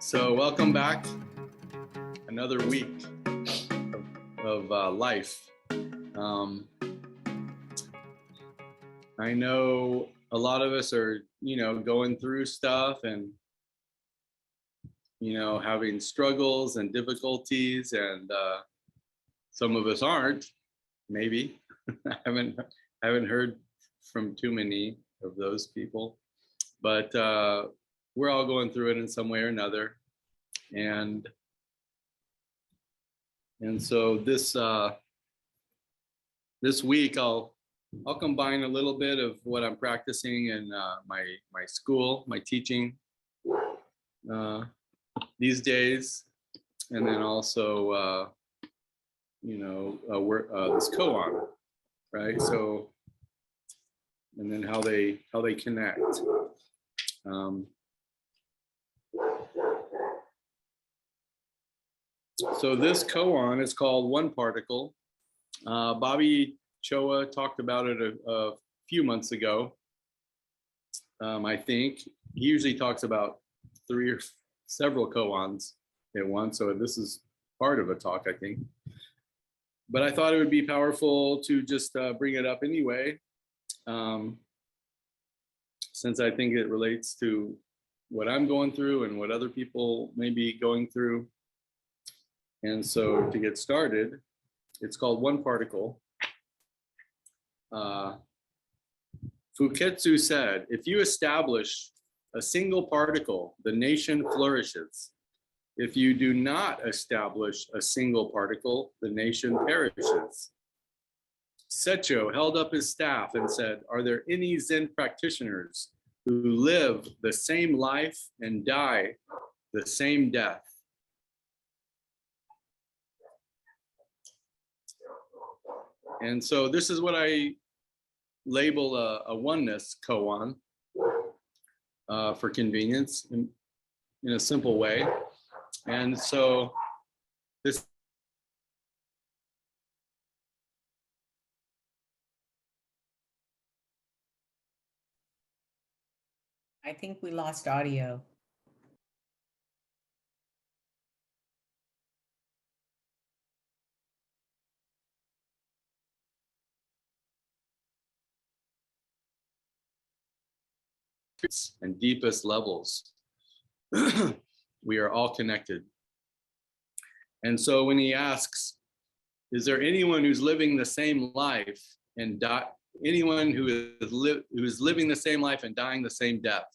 So welcome back. Another week of life. I know a lot of us are, going through stuff and, having struggles and difficulties, and some of us aren't. Maybe I haven't heard from too many of those people, but we're all going through it in some way or another. And so this week I'll combine a little bit of what I'm practicing in my school, my teaching these days, and then also this koan, right? So, and then how they connect. So this koan is called One Particle. Bobby Choa talked about it a few months ago. I think he usually talks about three or several koans at once, so this is part of a talk, I think. But I thought it would be powerful to just bring it up anyway, since I think it relates to what I'm going through and what other people may be going through. And so to get started, it's called One Particle. Fuketsu said, if you establish a single particle, the nation flourishes. If you do not establish a single particle, the nation perishes. Secho held up his staff and said, are there any Zen practitioners who live the same life and die the same death? And so this is what I label a oneness koan for convenience in a simple way. And so this I think we lost audio. and deepest levels, we are all connected. And so when he asks, is there anyone who's living the same life and anyone who is living the same life and dying the same death,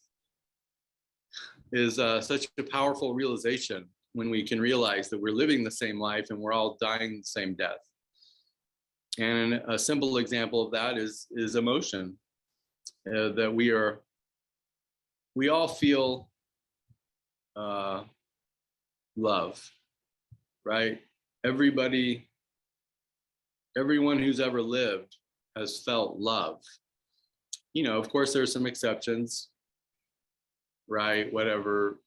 is such a powerful realization when we can realize that we're living the same life and we're all dying the same death. And a simple example of that is emotion, that we all feel love, right? Everyone who's ever lived has felt love. Of course, there's some exceptions, right? Whatever.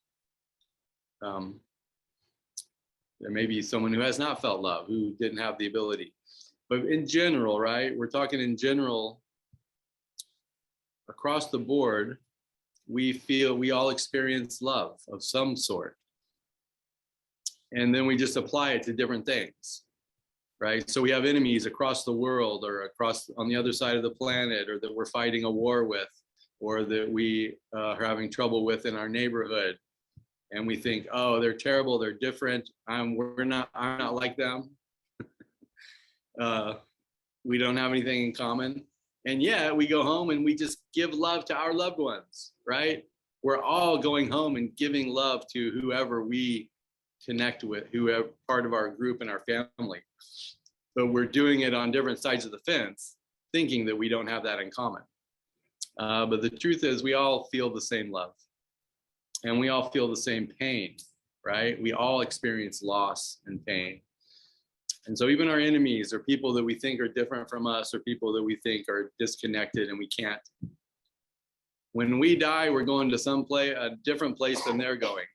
There may be someone who has not felt love, who didn't have the ability. But in general, right? We're talking in general, across the board, we all experience love of some sort. And then we just apply it to different things, right? So we have enemies across the world or across on the other side of the planet, or that we're fighting a war with, or that we are having trouble with in our neighborhood. And we think, oh, they're terrible, they're different. I'm not like them. We don't have anything in common. And yet we go home and we just give love to our loved ones, right? We're all going home and giving love to whoever we connect with, whoever part of our group and our family. But we're doing it on different sides of the fence, thinking that we don't have that in common. But the truth is we all feel the same love, and we all feel the same pain, right? We all experience loss and pain. And so even our enemies, or people that we think are different from us, or people that we think are disconnected and we can't. When we die, we're going to a different place than they're going.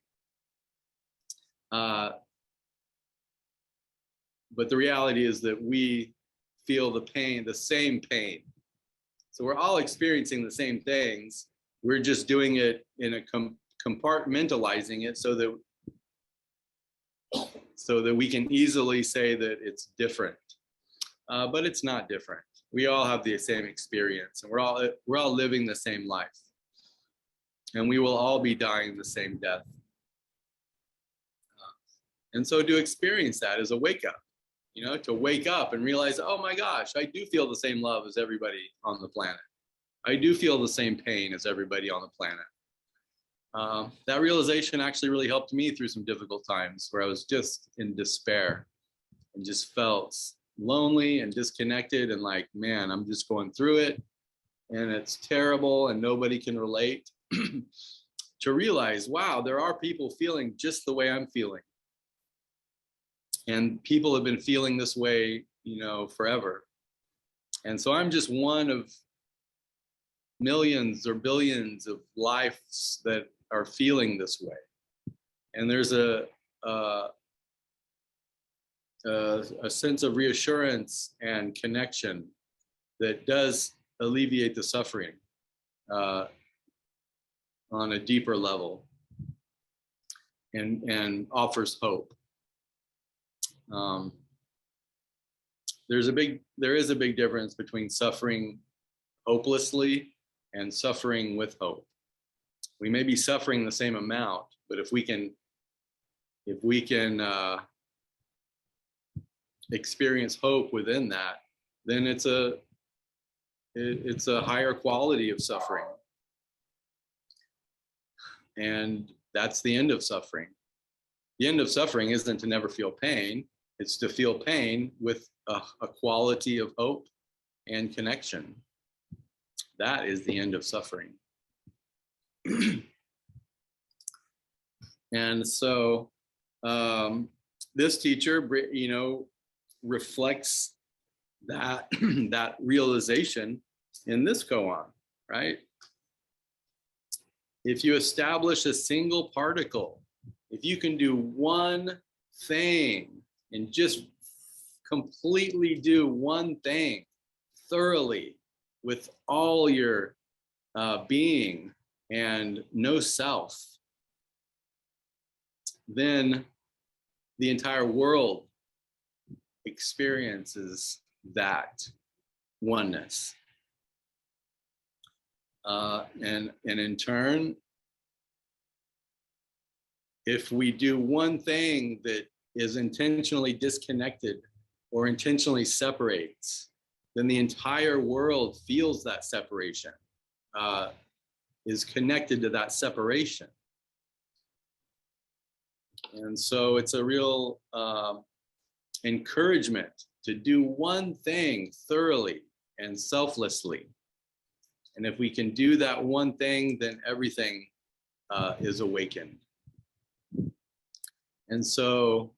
But the reality is that we feel the pain, the same pain. So we're all experiencing the same things. We're just doing it in a compartmentalizing it so that so that we can easily say that it's different. But it's not different. We all have the same experience, and we're all living the same life, and we will all be dying the same death. And so to experience that is a wake up, to wake up and realize, oh my gosh, I do feel the same love as everybody on the planet. I do feel the same pain as everybody on the planet. That realization actually really helped me through some difficult times where I was just in despair and just felt lonely and disconnected and like, man, I'm just going through it and it's terrible and nobody can relate. To realize, wow, there are people feeling just the way I'm feeling. And people have been feeling this way, forever. And so I'm just one of millions or billions of lives that are feeling this way. And there's a sense of reassurance and connection that does alleviate the suffering on a deeper level and offers hope. There is a big difference between suffering hopelessly and suffering with hope. We may be suffering the same amount, but if we can experience hope within that, then it's a higher quality of suffering. And that's the end of suffering. The end of suffering isn't to never feel pain. It's to feel pain with a quality of hope and connection. That is the end of suffering. And so this teacher, reflects that that realization in this koan, right? If you establish a single particle, if you can do one thing and just completely do one thing thoroughly with all your being and no self, then the entire world experiences that oneness. And in turn, if we do one thing that is intentionally disconnected or intentionally separates, then the entire world feels that separation, is connected to that separation. And so it's a real encouragement to do one thing thoroughly and selflessly. And if we can do that one thing, then everything is awakened. And so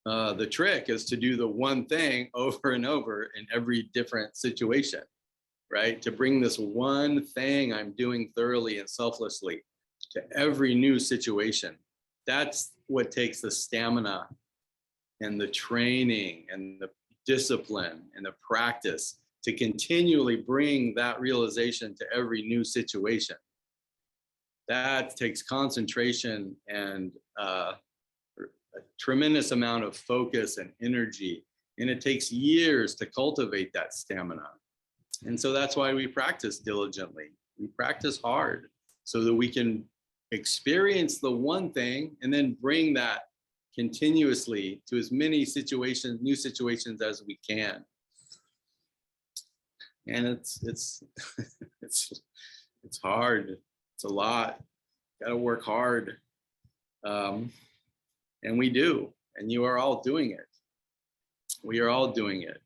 the trick is to do the one thing over and over in every different situation, right? To bring this one thing I'm doing thoroughly and selflessly to every new situation. That's what takes the stamina and the training and the discipline and the practice to continually bring that realization to every new situation. That takes concentration and a tremendous amount of focus and energy. And it takes years to cultivate that stamina. And so that's why we practice diligently. We practice hard so that we can experience the one thing and then bring that continuously to as many situations, new situations as we can. And it's hard. It's a lot. Got to work hard. And we do. And you are all doing it. We are all doing it.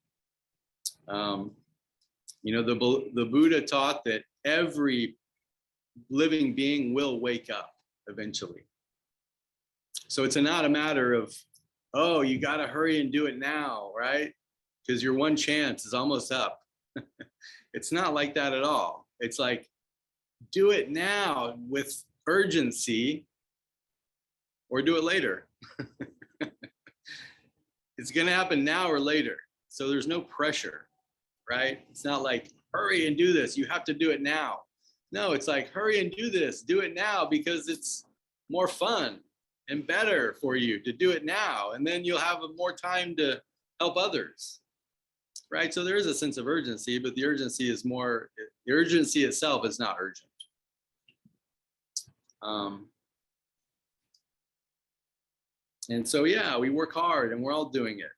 The Buddha taught that every living being will wake up eventually. So it's not a matter of, oh, you got to hurry and do it now, right? Because your one chance is almost up. It's not like that at all. It's like, do it now with urgency or do it later. It's going to happen now or later. So there's no pressure, right? It's not like, hurry and do this. You have to do it now. No, it's like, hurry and do this. Do it now because it's more fun. and better for you to do it now. And then you'll have more time to help others, right? So there is a sense of urgency, but the urgency is more, the urgency itself is not urgent. And so, yeah, we work hard and we're all doing it.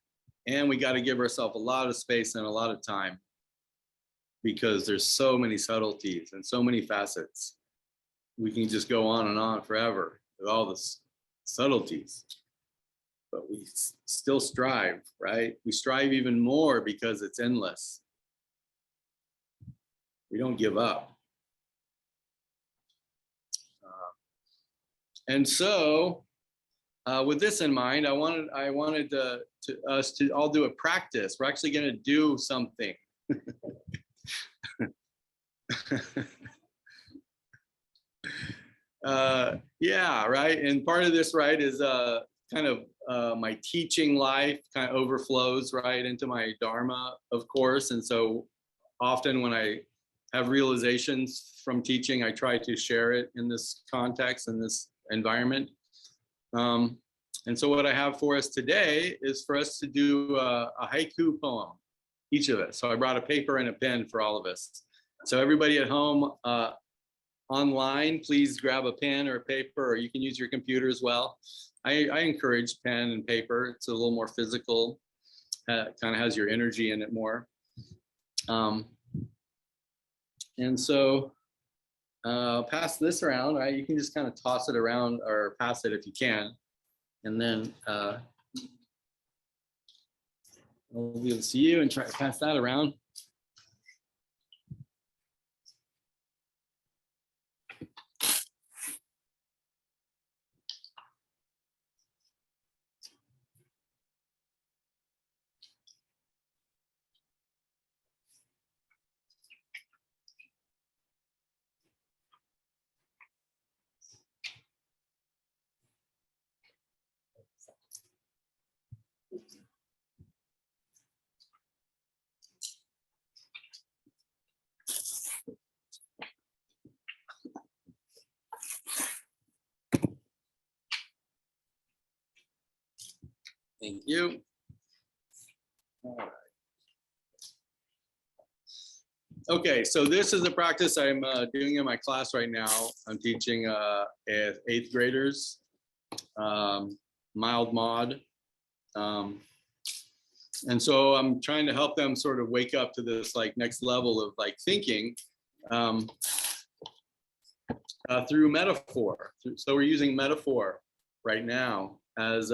And we got to give ourselves a lot of space and a lot of time, because there's so many subtleties and so many facets. We can just go on and on forever with all the subtleties, but we still strive, right? We strive even more because it's endless. We don't give up. And so, with this in mind, I wanted us to all do a practice. We're actually going to do something. Yeah, right. And part of this, right, is kind of my teaching life kind of overflows right into my Dharma, of course. And so often when I have realizations from teaching, I try to share it in this context, in this environment. And so what I have for us today is for us to do a haiku poem, each of us. So I brought a paper and a pen for all of us. So everybody at home, online, please grab a pen or a paper, or you can use your computer as well. I encourage pen and paper. It's a little more physical, kind of has your energy in it more. And so pass this around, right? You can just kind of toss it around or pass it if you can. And then I'll be able to see you and try to pass that around. Thank you. All right. Okay, so this is a practice I'm doing in my class right now. I'm teaching 8th graders, mild mod. And so I'm trying to help them sort of wake up to this like next level of like thinking through metaphor. So we're using metaphor right now as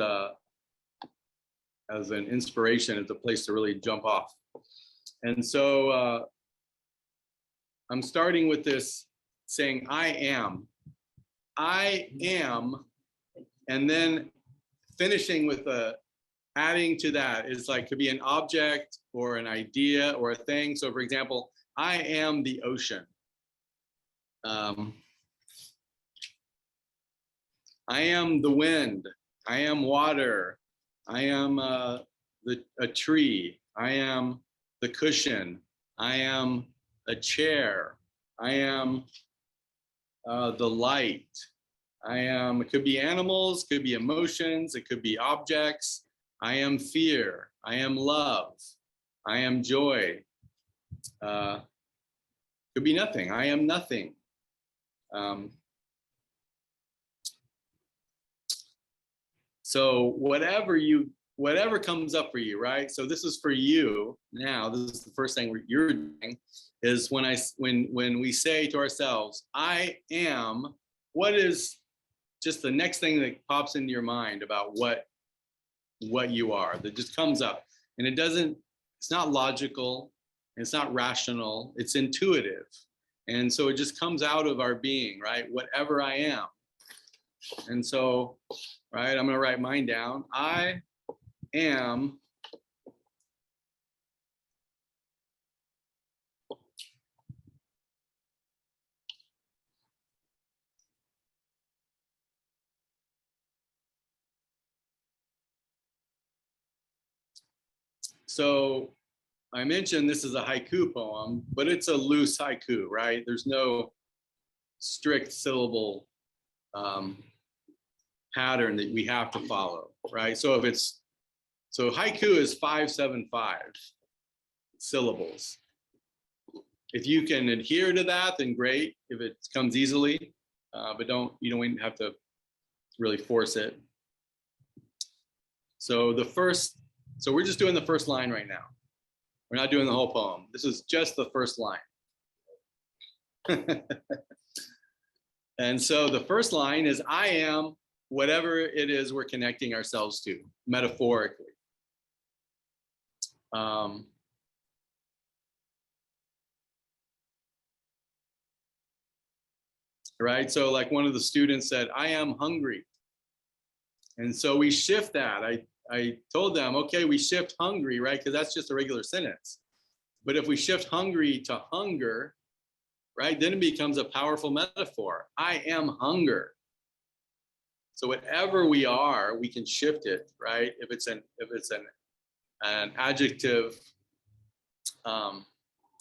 an inspiration, as a place to really jump off. And so I'm starting with this saying, I am, and then finishing with adding to that is like, could be an object or an idea or a thing. So for example, I am the ocean. I am the wind. I am water. I am a tree. I am the cushion. I am a chair. I am the light. I am, it could be animals, could be emotions, it could be objects. I am fear. I am love. I am joy. Could be nothing. I am nothing. So whatever comes up for you, right? So this is for you now. This is the first thing you're doing, is when we say to ourselves, I am, what is just the next thing that pops into your mind about what you are, that just comes up. And it's not logical, it's not rational, it's intuitive. And so it just comes out of our being, right? Whatever I am. And so, right, I'm gonna write mine down. I am so I mentioned this is a haiku poem, but it's a loose haiku, right? There's no strict syllable pattern that we have to follow, right? So so haiku is 575 syllables. If you can adhere to that, then great. If it comes easily, but you don't have to really force it. So we're just doing the first line right now. We're not doing the whole poem. This is just the first line. And so the first line is, I am whatever it is we're connecting ourselves to, metaphorically. Right? So like one of the students said, I am hungry. And so we shift that. I told them, okay, we shift hungry, right? Because that's just a regular sentence. But if we shift hungry to hunger, right, then it becomes a powerful metaphor. I am hunger. So whatever we are, we can shift it, right? If it's an adjective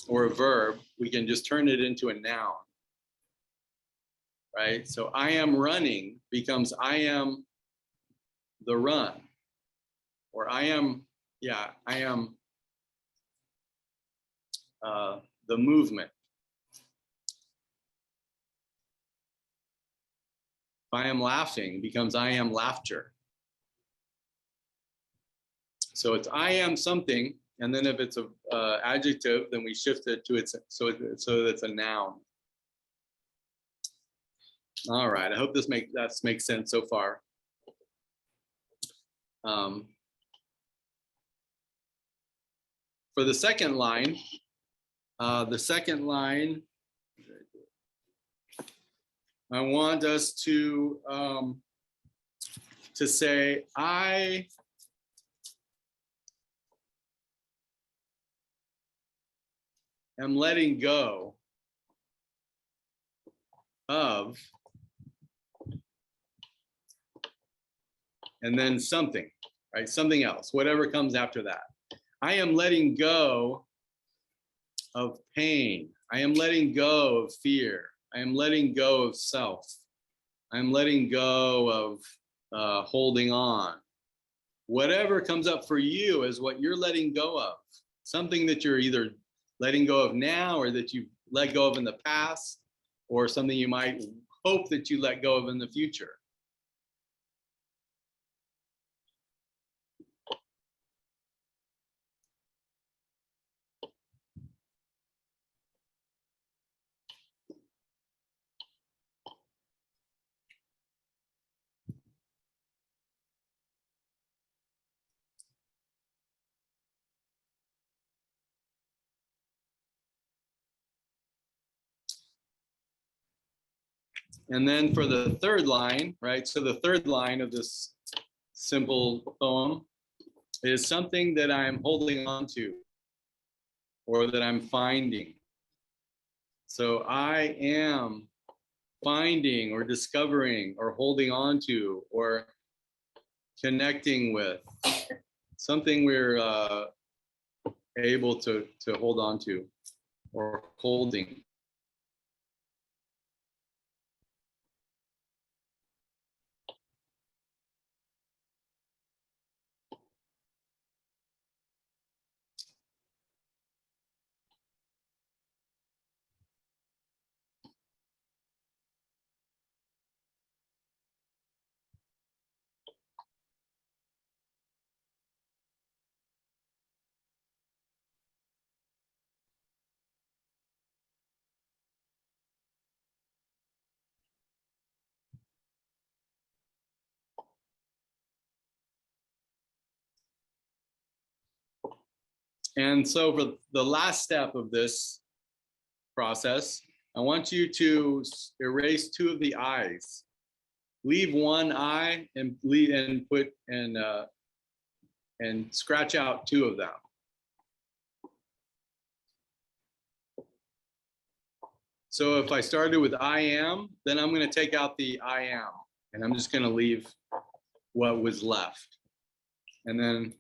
or a verb, we can just turn it into a noun, right? So I am running becomes I am the run, or I am the movement. If I am laughing becomes I am laughter. So it's I am something, and then if it's a adjective, then we shift it to its so it's a noun. All right, I hope this makes sense so far. For the second line, I want us to say, I am letting go of, and then something, right? Something else, whatever comes after that. I am letting go of pain. I am letting go of fear. I am letting go of self. I am letting go of holding on. Whatever comes up for you is what you're letting go of. Something that you're either letting go of now, or that you've let go of in the past, or something you might hope that you let go of in the future. And then for the third line, right? So the third line of this simple poem is something that I'm holding on to, or that I'm finding. So I am finding or discovering or holding on to or connecting with something we're able to hold on to or holding. And so for the last step of this process, I want you to erase two of the I's. Leave one I and put and scratch out two of them. So if I started with I am, then I'm going to take out the I am, and I'm just going to leave what was left. And then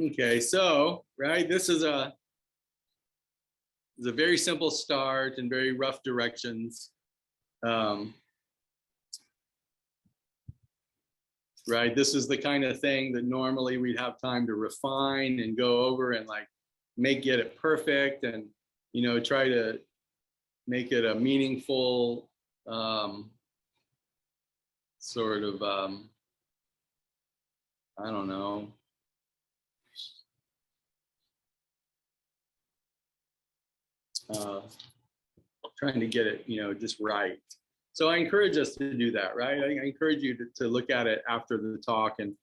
Okay, so, right, this is a very simple start and very rough directions. Right, this is the kind of thing that normally we'd have time to refine and go over and like get it perfect and, you know, try to make it a meaningful sort of, I don't know, trying to get it, you know, just right. So I encourage us to do that, right? I encourage you to look at it after the talk and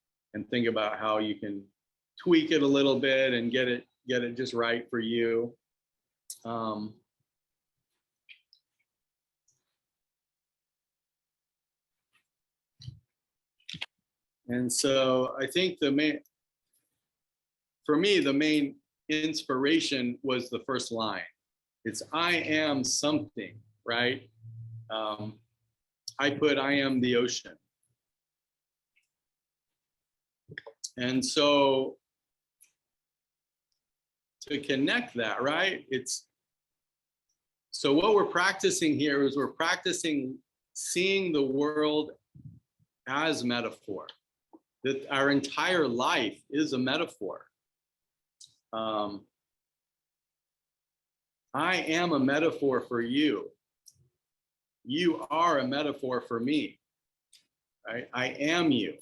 think about how you can tweak it a little bit and get it just right for you. And so I think for me, the main inspiration was the first line. It's I am something, right? I am the ocean. And so to connect that, right? So what we're practicing here is we're practicing seeing the world as metaphor, that our entire life is a metaphor. I am a metaphor for you. You are a metaphor for me, right? I am you.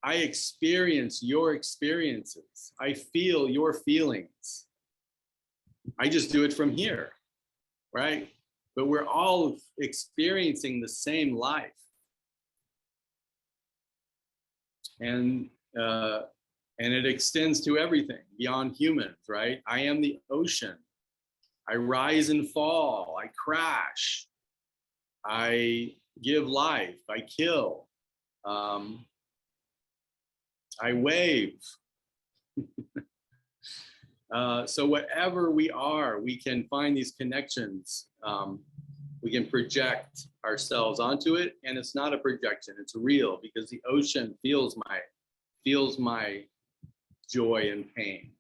I experience your experiences. I feel your feelings. I just do it from here, right? But we're all experiencing the same life. And it extends to everything beyond humans, right? I am the ocean. I rise and fall. I crash. I give life. I kill. I wave. So whatever we are, we can find these connections. We can project ourselves onto it, and it's not a projection; it's real because the ocean feels my joy and pain.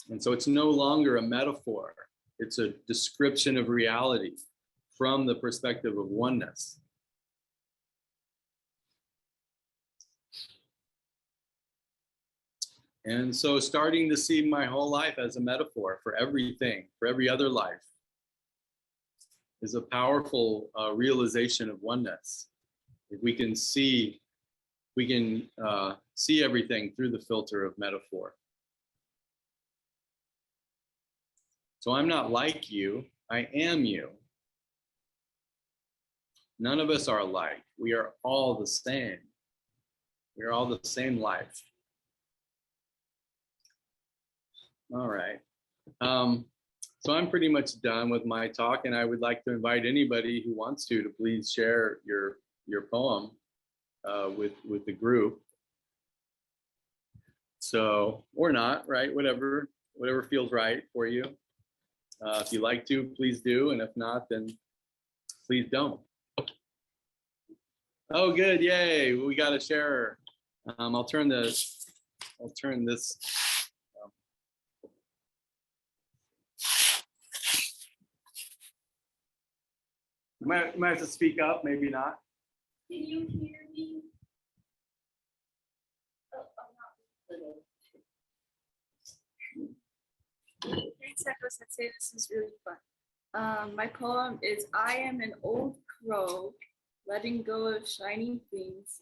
And so it's no longer a metaphor; it's a description of reality from the perspective of oneness. And so starting to see my whole life as a metaphor for everything, for every other life, is a powerful realization of oneness. If we can see everything through the filter of metaphor. So I'm not like you, I am you. None of us are alike. We are all the same. We are all the same life. All right. So I'm pretty much done with my talk, and I would like to invite anybody who wants to please share your poem with the group. So, or not, right? Whatever feels right for you. If you like to, please do, and if not, then please don't. Oh, good! Yay! We got a sharer. I'll turn this. You might have to speak up, maybe not. Can you hear me? Thanks, Echo Sensei. This is really fun. My poem is I am an old crow, letting go of shiny things,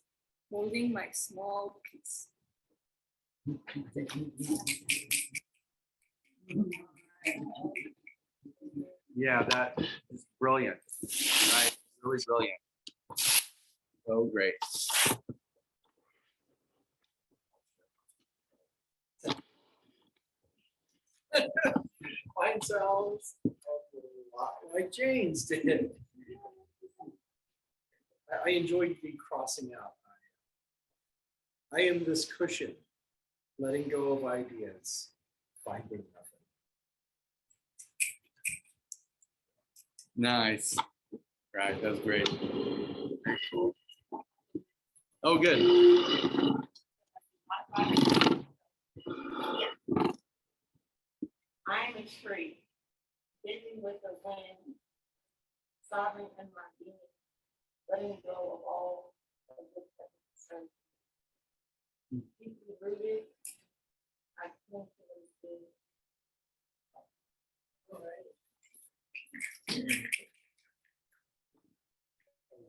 holding my small piece. Yeah, that is brilliant. Right, really brilliant. So great. Mine sounds a lot like Jane's did. I enjoyed the crossing out. I am this cushion, letting go of ideas, finding nothing. Nice. Right, that was great. Oh, good. I am a tree, bending with the wind, sovereign in my being, letting go of all of the concern. Deeply rooted, I cling to those things.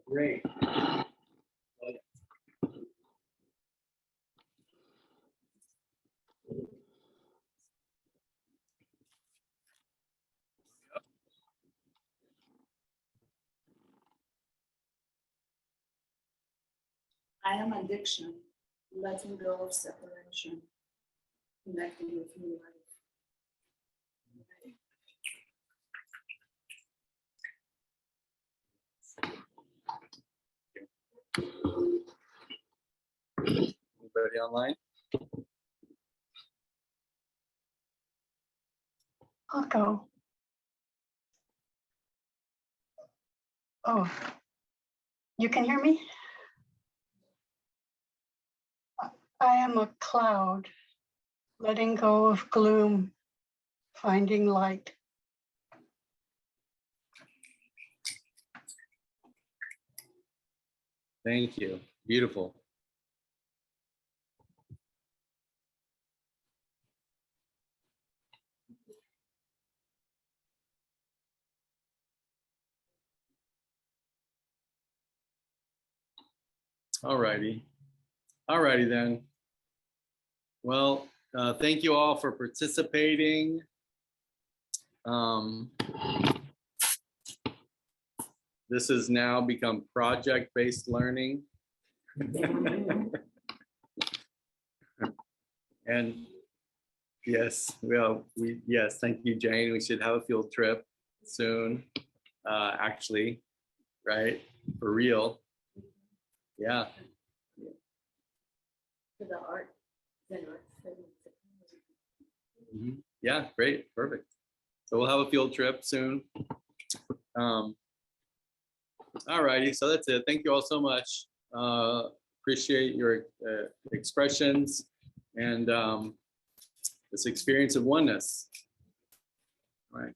Great. I am addiction, letting go of separation, connecting with new life. Anybody online? I'll go. Oh, you can hear me? I am a cloud, letting go of gloom, finding light. Thank you. Beautiful. All righty. All righty then. Well, thank you all for participating. This has now become project-based learning. And yes, yes, thank you, Jane. We should have a field trip soon, actually, right? For real. Yeah. To the art center. Mhm. Yeah, great, perfect. So we'll have a field trip soon. All righty, so that's it. Thank you all so much. Appreciate your expressions and this experience of oneness. All right.